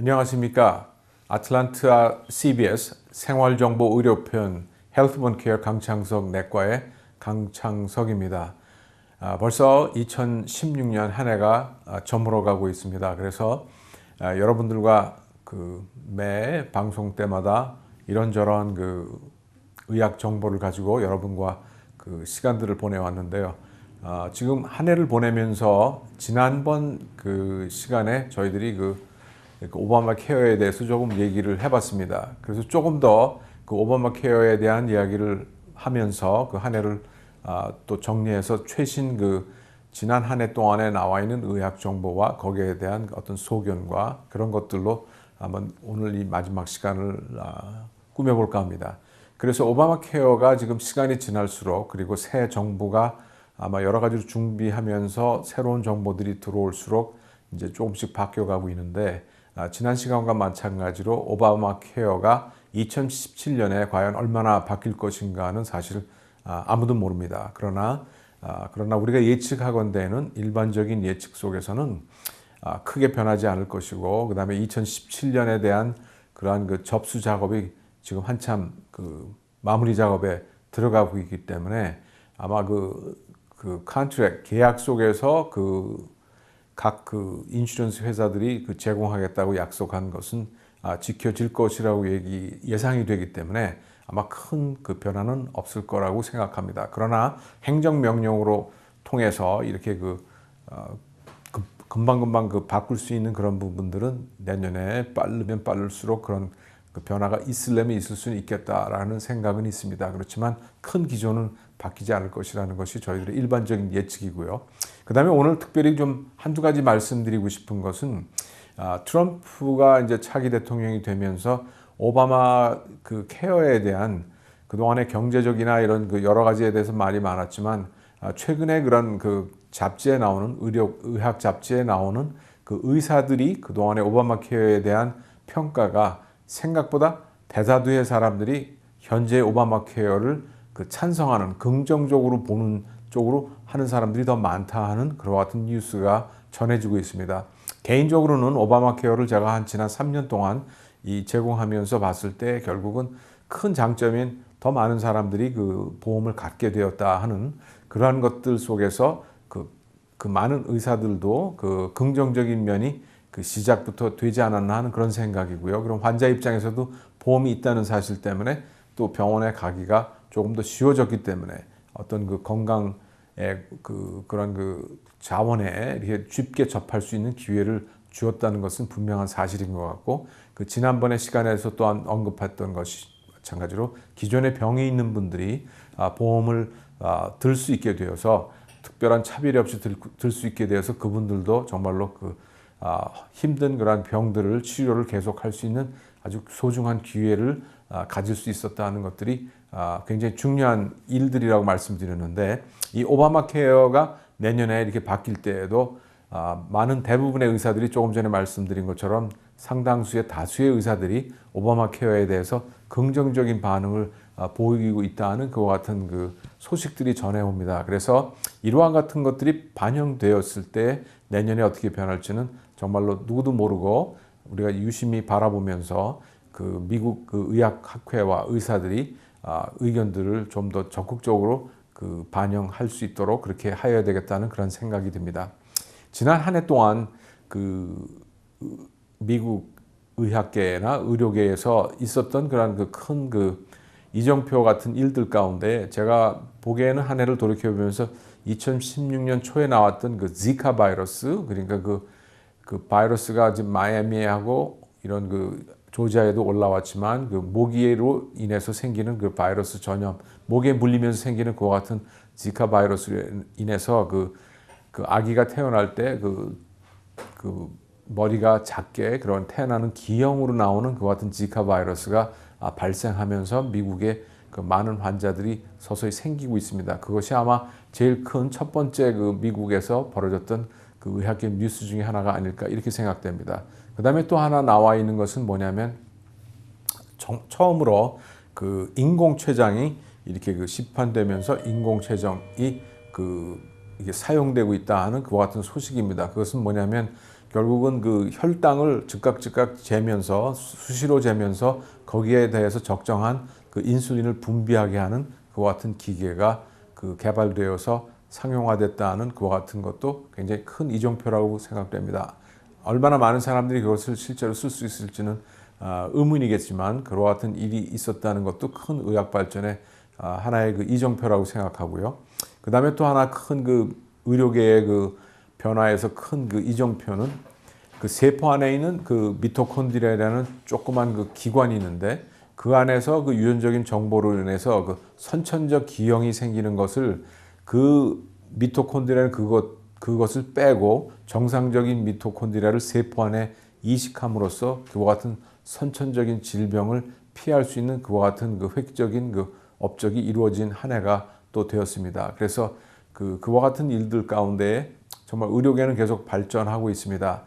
안녕하십니까. 아틀란타 CBS 생활정보 의료편 헬스본케어 강창석 내과의 강창석입니다. 벌써 2016년 한 해가 저물어 가고 있습니다. 그래서 여러분들과 매 방송 때마다 이런저런 의학 정보를 가지고 여러분과 시간들을 보내왔는데요. 지금 한 해를 보내면서 지난번 시간에 저희들이 오바마 케어에 대해서 조금 얘기를 해봤습니다. 그래서 조금 더 오바마 케어에 대한 이야기를 하면서 한 해를 또 정리해서 최신 지난 한 해 동안에 나와 있는 의학 정보와 거기에 대한 어떤 소견과 그런 것들로 한번 오늘 이 마지막 시간을 꾸며볼까 합니다. 그래서 오바마 케어가 지금 시간이 지날수록 그리고 새 정부가 아마 여러 가지로 준비하면서 새로운 정보들이 들어올수록 이제 조금씩 바뀌어가고 있는데 지난 시간과 마찬가지로 오바마 케어가 2017년에 과연 얼마나 바뀔 것인가는 사실 아무도 모릅니다. 그러나 우리가 예측하건대는 일반적인 예측 속에서는 크게 변하지 않을 것이고, 그 다음에 2017년에 대한 그러한 접수 작업이 지금 한참 마무리 작업에 들어가고 있기 때문에 아마 컨트랙 계약 속에서 각 인슈런스 회사들이 제공하겠다고 약속한 것은 지켜질 것이라고 예상이 되기 때문에 아마 큰 변화는 없을 거라고 생각합니다. 그러나 행정명령으로 통해서 이렇게 금방금방 바꿀 수 있는 그런 부분들은 내년에 빠르면 빠를수록 그런 변화가 있으려면 있을 수는 있겠다라는 생각은 있습니다. 그렇지만 큰 기조는 바뀌지 않을 것이라는 것이 저희들의 일반적인 예측이고요. 그 다음에 오늘 특별히 좀 한두 가지 말씀드리고 싶은 것은 트럼프가 이제 차기 대통령이 되면서 오바마 케어에 대한 그동안의 경제적이나 이런 여러 가지에 대해서 말이 많았지만 최근에 그런 잡지에 나오는 의학 잡지에 나오는 의사들이 그동안의 오바마 케어에 대한 평가가 생각보다 대다수의 사람들이 현재 오바마 케어를 찬성하는, 긍정적으로 보는 쪽으로 하는 사람들이 더 많다 하는 그와 같은 뉴스가 전해지고 있습니다. 개인적으로는 오바마 케어를 제가 지난 3년 동안 제공하면서 봤을 때 결국은 큰 장점인 더 많은 사람들이 보험을 갖게 되었다 하는 그러한 것들 속에서 많은 의사들도 긍정적인 면이 시작부터 되지 않았나 하는 그런 생각이고요. 그럼 환자 입장에서도 보험이 있다는 사실 때문에 또 병원에 가기가 조금 더 쉬워졌기 때문에 어떤 건강의 그런 자원에 이렇게 쉽게 접할 수 있는 기회를 주었다는 것은 분명한 사실인 것 같고, 지난번에 시간에서 또한 언급했던 것이 마찬가지로 기존에 병이 있는 분들이 보험을 들 수 있게 되어서 특별한 차별이 없이 들 수 있게 되어서 그분들도 정말로 힘든 그런 병들을 치료를 계속할 수 있는 아주 소중한 기회를 가질 수 있었다는 것들이 굉장히 중요한 일들이라고 말씀드렸는데, 이 오바마 케어가 내년에 이렇게 바뀔 때에도 많은 대부분의 의사들이 조금 전에 말씀드린 것처럼 상당수의 다수의 의사들이 오바마 케어에 대해서 긍정적인 반응을 보이고 있다는 그와 같은 소식들이 전해옵니다. 그래서 이러한 같은 것들이 반영되었을 때 내년에 어떻게 변할지는 정말로 누구도 모르고 우리가 유심히 바라보면서 미국 의학학회와 의사들이 의견들을 좀 더 적극적으로 반영할 수 있도록 그렇게 하여야 되겠다는 그런 생각이 듭니다. 지난 한 해 동안 미국 의학계나 의료계에서 있었던 그런 큰 이정표 같은 일들 가운데 제가 보기에는 한 해를 돌이켜보면서 2016년 초에 나왔던 지카 바이러스, 그러니까 바이러스가 지금 마이애미하고 이런 조지아에도 올라왔지만 모기로 인해서 생기는 바이러스 전염, 모기에 물리면서 생기는 그와 같은 지카 바이러스로 인해서 아기가 태어날 때 머리가 작게 그런 태어나는 기형으로 나오는 그와 같은 지카 바이러스가 발생하면서 미국에 많은 환자들이 서서히 생기고 있습니다. 그것이 아마 제일 큰 첫 번째 미국에서 벌어졌던 의학계 뉴스 중에 하나가 아닐까 이렇게 생각됩니다. 그 다음에 또 하나 나와 있는 것은 뭐냐면 처음으로 인공췌장이 이렇게 시판되면서 인공췌장이 이게 사용되고 있다 하는 그와 같은 소식입니다. 그것은 뭐냐면 결국은 그 혈당을 즉각 재면서 수시로 재면서 거기에 대해서 적정한 그 인슐린을 분비하게 하는 그와 같은 기계가 그 개발되어서 상용화됐다는 그와 같은 것도 굉장히 큰 이정표라고 생각됩니다. 얼마나 많은 사람들이 그것을 실제로 쓸 수 있을지는 의문이겠지만 그와 같은 일이 있었다는 것도 큰 의학 발전의 하나의 그 이정표라고 생각하고요. 그 다음에 또 하나 큰 그 의료계의 그 변화에서 큰 그 이정표는 그 세포 안에 있는 그 미토콘드리아라는 조그만 그 기관이 있는데 그 안에서 그 유전적인 정보로 인해서 그 선천적 기형이 생기는 것을 그 미토콘드리아는 그것을 빼고 정상적인 미토콘드리아를 세포 안에 이식함으로써 그와 같은 선천적인 질병을 피할 수 있는 그와 같은 그 획적인 그 업적이 이루어진 한 해가 또 되었습니다. 그래서 그와 같은 일들 가운데 정말 의료계는 계속 발전하고 있습니다.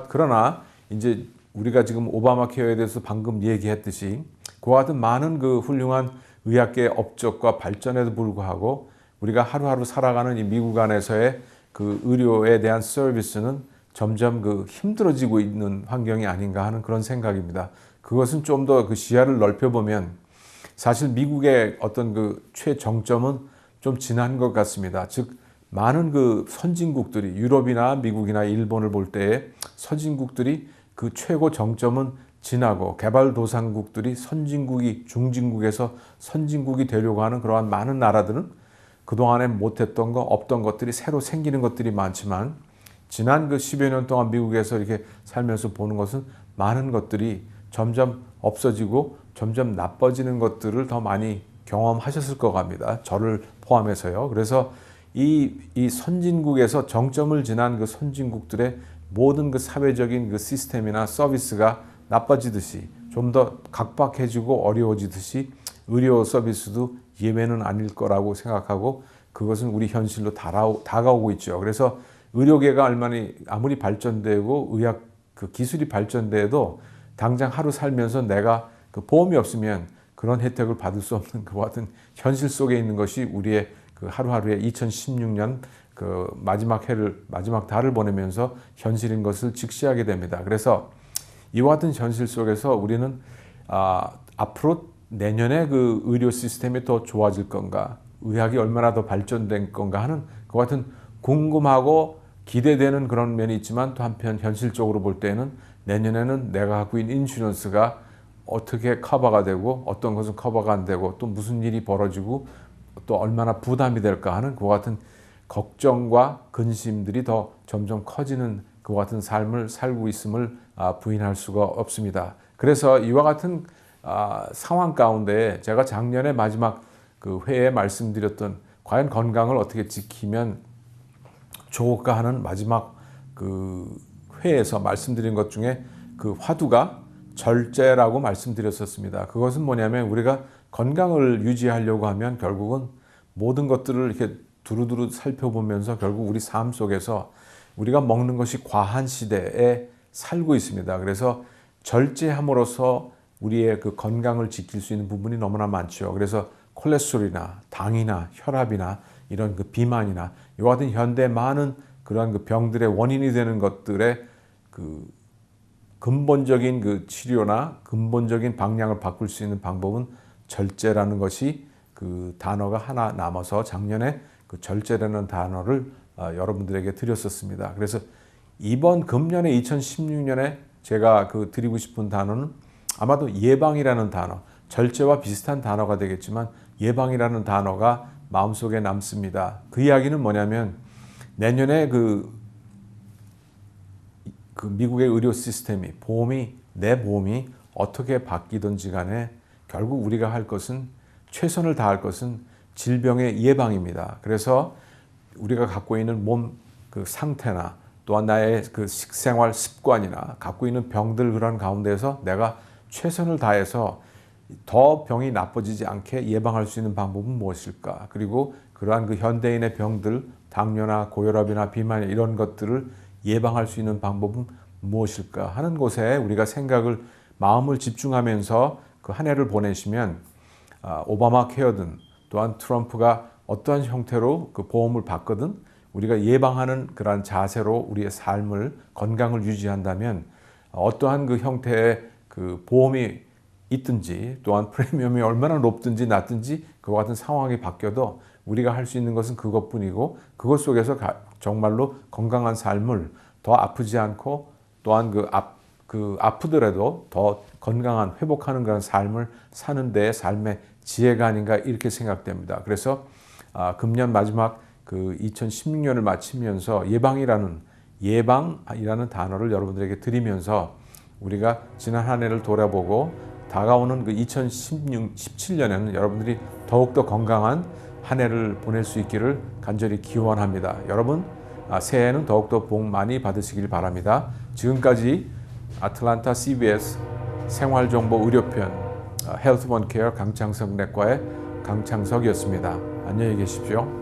그러나 이제 우리가 지금 오바마 케어에 대해서 방금 얘기했듯이 그와 같은 많은 그 훌륭한 의학계의 업적과 발전에도 불구하고 우리가 하루하루 살아가는 이 미국 안에서의 그 의료에 대한 서비스는 점점 그 힘들어지고 있는 환경이 아닌가 하는 그런 생각입니다. 그것은 좀 더 그 시야를 넓혀보면 사실 미국의 어떤 그 최정점은 좀 지난 것 같습니다. 즉 많은 그 선진국들이 유럽이나 미국이나 일본을 볼 때에 선진국들이 그 최고 정점은 지나고 개발도상국들이 선진국이 중진국에서 선진국이 되려고 하는 그러한 많은 나라들은 그동안에 못했던 거 없던 것들이 새로 생기는 것들이 많지만 지난 그 10여 년 동안 미국에서 이렇게 살면서 보는 것은 많은 것들이 점점 없어지고 점점 나빠지는 것들을 더 많이 경험하셨을 것 같습니다. 저를 포함해서요. 그래서 이 선진국에서 정점을 지난 그 선진국들의 모든 그 사회적인 그 시스템이나 서비스가 나빠지듯이 좀 더 각박해지고 어려워지듯이 의료 서비스도 예외는 아닐 거라고 생각하고 그것은 우리 현실로 다가오고 있죠. 그래서 의료계가 아무리 발전되고 의학 그 기술이 발전돼도 당장 하루 살면서 내가 그 보험이 없으면 그런 혜택을 받을 수 없는 그와 같은 현실 속에 있는 것이 우리의 그 하루하루의 2016년 그 마지막 달을 보내면서 현실인 것을 직시하게 됩니다. 그래서 이와 같은 현실 속에서 우리는 앞으로 내년에 그 의료 시스템이 더 좋아질 건가, 의학이 얼마나 더 발전된 건가 하는 그와 같은 궁금하고 기대되는 그런 면이 있지만 또 한편 현실적으로 볼 때는 내년에는 내가 갖고 있는 인슈런스가 어떻게 커버가 되고 어떤 것은 커버가 안 되고 또 무슨 일이 벌어지고 또 얼마나 부담이 될까 하는 그와 같은 걱정과 근심들이 더 점점 커지는 그와 같은 삶을 살고 있음을 부인할 수가 없습니다. 그래서 이와 같은 상황 가운데 제가 작년에 마지막 그 회에 말씀드렸던 과연 건강을 어떻게 지키면 좋을까 하는 마지막 그 회에서 말씀드린 것 중에 그 화두가 절제라고 말씀드렸었습니다. 그것은 뭐냐면 우리가 건강을 유지하려고 하면 결국은 모든 것들을 이렇게 두루두루 살펴보면서 결국 우리 삶 속에서 우리가 먹는 것이 과한 시대에 살고 있습니다. 그래서 절제함으로써 우리의 그 건강을 지킬 수 있는 부분이 너무나 많죠. 그래서 콜레스테롤이나 당이나 혈압이나 이런 그 비만이나 이와 같은 현대 많은 그러한 그 병들의 원인이 되는 것들의 그 근본적인 그 치료나 근본적인 방향을 바꿀 수 있는 방법은 절제라는 것이 그 단어가 하나 남아서 작년에 그 절제라는 단어를 여러분들에게 드렸었습니다. 그래서 이번 금년에 2016년에 제가 그 드리고 싶은 단어는 아마도 예방이라는 단어, 절제와 비슷한 단어가 되겠지만 예방이라는 단어가 마음속에 남습니다. 그 이야기는 뭐냐면 내년에 그 미국의 의료 시스템이 내 보험이 어떻게 바뀌든지 간에 결국 우리가 할 것은 최선을 다할 것은 질병의 예방입니다. 그래서 우리가 갖고 있는 몸 그 상태나 또한 나의 그 식생활 습관이나 갖고 있는 병들 그런 가운데서 내가 최선을 다해서 더 병이 나빠지지 않게 예방할 수 있는 방법은 무엇일까? 그리고 그러한 그 현대인의 병들, 당뇨나 고혈압이나 비만 이런 것들을 예방할 수 있는 방법은 무엇일까 하는 곳에 우리가 마음을 집중하면서 그 한 해를 보내시면 오바마 케어든 또한 트럼프가 어떠한 형태로 그 보험을 받거든 우리가 예방하는 그러한 자세로 우리의 삶을 건강을 유지한다면 어떠한 그 형태의 그 보험이 있든지 또한 프리미엄이 얼마나 높든지 낮든지 그와 같은 상황이 바뀌어도 우리가 할 수 있는 것은 그것뿐이고 그것 속에서 정말로 건강한 삶을 더 아프지 않고 또한 아프더라도 더 건강한 회복하는 그런 삶을 사는 데의 삶의 지혜가 아닌가 이렇게 생각됩니다. 그래서 금년 마지막 그 2016년을 마치면서 예방이라는 단어를 여러분들에게 드리면서 우리가 지난 한 해를 돌아보고 다가오는 그 2017년에는 여러분들이 더욱더 건강한 한 해를 보낼 수 있기를 간절히 기원합니다. 여러분 새해에는 더욱더 복 많이 받으시길 바랍니다. 지금까지 아틀란타 CBS 생활정보 의료편 헬스원케어 강창석 내과의 강창석이었습니다. 안녕히 계십시오.